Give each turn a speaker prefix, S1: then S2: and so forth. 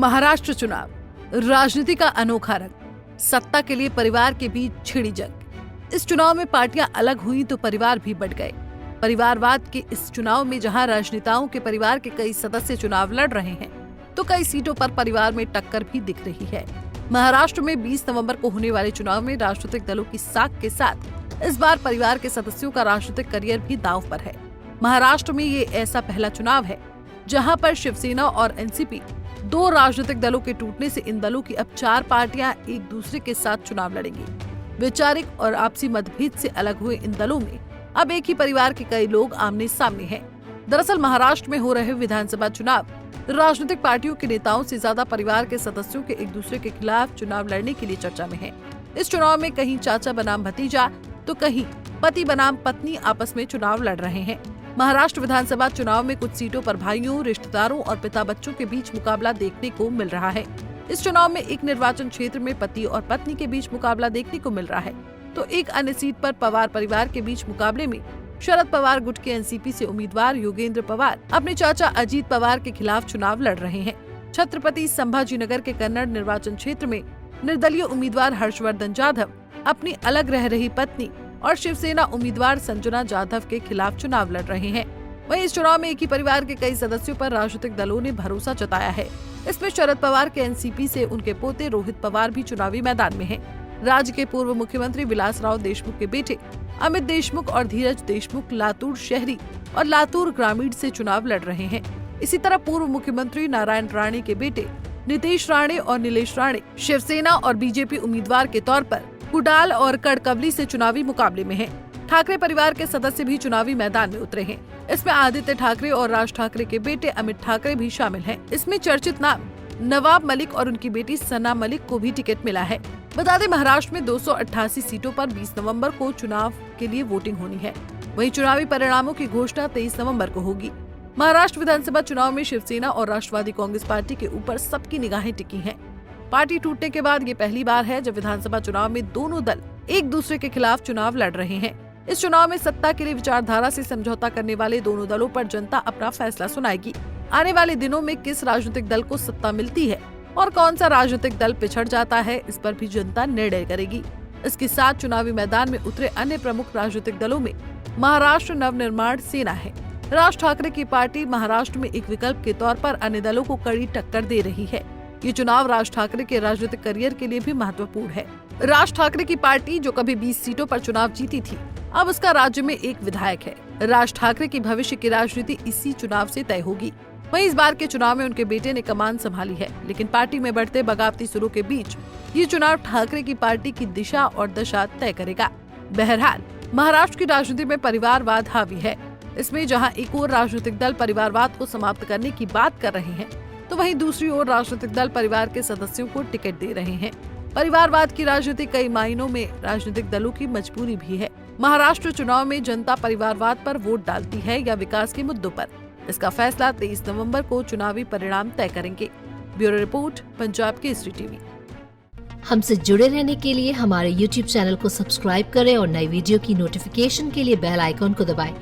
S1: महाराष्ट्र चुनाव, राजनीति का अनोखा रंग, सत्ता के लिए परिवार के बीच छिड़ी जंग। इस चुनाव में पार्टियां अलग हुई तो परिवार भी बढ़ गए। परिवारवाद के इस चुनाव में जहां राजनेताओं के परिवार के कई सदस्य चुनाव लड़ रहे हैं, तो कई सीटों पर परिवार में टक्कर भी दिख रही है। महाराष्ट्र में 20 नवंबर को होने वाले चुनाव में राजनीतिक दलों की साख के साथ इस बार परिवार के सदस्यों का राजनीतिक करियर भी दांव पर है। महाराष्ट्र में ये ऐसा पहला चुनाव है जहां पर शिवसेना और एनसीपी, दो राजनीतिक दलों के टूटने से इन दलों की अब 4 पार्टियां एक दूसरे के साथ चुनाव लड़ेंगी। वैचारिक और आपसी मतभेद से अलग हुए इन दलों में अब एक ही परिवार के कई लोग आमने सामने हैं। दरअसल महाराष्ट्र में हो रहे विधानसभा चुनाव राजनीतिक पार्टियों के नेताओं से ज्यादा परिवार के सदस्यों के एक दूसरे के खिलाफ चुनाव लड़ने के लिए चर्चा में है। इस चुनाव में कहीं चाचा बनाम भतीजा तो कहीं पति बनाम पत्नी आपस में चुनाव लड़ रहे हैं। महाराष्ट्र विधानसभा चुनाव में कुछ सीटों पर भाइयों, रिश्तेदारों और पिता बच्चों के बीच मुकाबला देखने को मिल रहा है। इस चुनाव में एक निर्वाचन क्षेत्र में पति और पत्नी के बीच मुकाबला देखने को मिल रहा है, तो एक अन्य सीट पर पवार परिवार के बीच मुकाबले में शरद पवार गुट के एनसीपी से उम्मीदवार योगेंद्र पवार अपने चाचा अजीत पवार के खिलाफ चुनाव लड़ रहे हैं। छत्रपति संभाजीनगर के कन्नड़ निर्वाचन क्षेत्र में निर्दलीय उम्मीदवार हर्षवर्धन जाधव अपनी अलग रह रही पत्नी और शिवसेना उम्मीदवार संजना जाधव के खिलाफ चुनाव लड़ रहे हैं। वहीं इस चुनाव में एक ही परिवार के कई सदस्यों पर राजनीतिक दलों ने भरोसा जताया है। इसमें शरद पवार के एनसीपी से उनके पोते रोहित पवार भी चुनावी मैदान में हैं। राज्य के पूर्व मुख्यमंत्री विलासराव देशमुख के बेटे अमित देशमुख और धीरज देशमुख लातूर शहरी और लातूर ग्रामीण से चुनाव लड़ रहे हैं। इसी तरह पूर्व मुख्यमंत्री नारायण राणे के बेटे नीतीश राणे और नीलेश राणे शिवसेना और बीजेपी उम्मीदवार के तौर पर कुडाल और कड़कवली से चुनावी मुकाबले में हैं। ठाकरे परिवार के सदस्य भी चुनावी मैदान में उतरे हैं। इसमें आदित्य ठाकरे और राज ठाकरे के बेटे अमित ठाकरे भी शामिल हैं। इसमें चर्चित नाम नवाब मलिक और उनकी बेटी सना मलिक को भी टिकट मिला है। बता दें, महाराष्ट्र में 288 सीटों पर 20 नवंबर को चुनाव के लिए वोटिंग होनी है। वहीं चुनावी परिणामों की घोषणा 23 नवंबर को होगी। महाराष्ट्र विधानसभा चुनाव में शिवसेना और राष्ट्रवादी कांग्रेस पार्टी के ऊपर सबकी निगाहें टिकी हैं। पार्टी टूटने के बाद ये पहली बार है जब विधानसभा चुनाव में दोनों दल एक दूसरे के खिलाफ चुनाव लड़ रहे हैं। इस चुनाव में सत्ता के लिए विचारधारा से समझौता करने वाले दोनों दलों पर जनता अपना फैसला सुनाएगी। आने वाले दिनों में किस राजनीतिक दल को सत्ता मिलती है और कौन सा राजनीतिक दल पिछड़ जाता है, इस पर भी जनता निर्णय करेगी। इसके साथ चुनावी मैदान में उतरे अन्य प्रमुख राजनीतिक दलों में महाराष्ट्र नवनिर्माण सेना है। राज ठाकरे की पार्टी महाराष्ट्र में एक विकल्प के तौर पर अन्य दलों को कड़ी टक्कर दे रही है। ये चुनाव राज ठाकरे के राजनीतिक करियर के लिए भी महत्वपूर्ण है। राज ठाकरे की पार्टी जो कभी 20 सीटों पर चुनाव जीती थी, अब उसका राज्य में एक विधायक है। राज ठाकरे की भविष्य की राजनीति इसी चुनाव से तय होगी। वहीं इस बार के चुनाव में उनके बेटे ने कमान संभाली है, लेकिन पार्टी में बढ़ते बगावती सुरों के बीच ये चुनाव ठाकरे की पार्टी की दिशा और दशा तय करेगा। बहरहाल महाराष्ट्र की राजनीति में परिवारवाद हावी है। इसमें जहां एक और राजनीतिक दल परिवारवाद को समाप्त करने की बात कर रहे हैं, तो वहीं दूसरी ओर राजनीतिक दल परिवार के सदस्यों को टिकट दे रहे हैं। परिवारवाद की राजनीति कई मायनों में राजनीतिक दलों की मजबूरी भी है। महाराष्ट्र चुनाव में जनता परिवारवाद पर वोट डालती है या विकास के मुद्दों पर, इसका फैसला 23 नवंबर को चुनावी परिणाम तय करेंगे। Bureau report, Punjab Kesari TV.
S2: हमसे जुड़े रहने के लिए हमारे YouTube चैनल को सब्सक्राइब करें और नई वीडियो की नोटिफिकेशन के लिए बेल आइकॉन को दबाएं।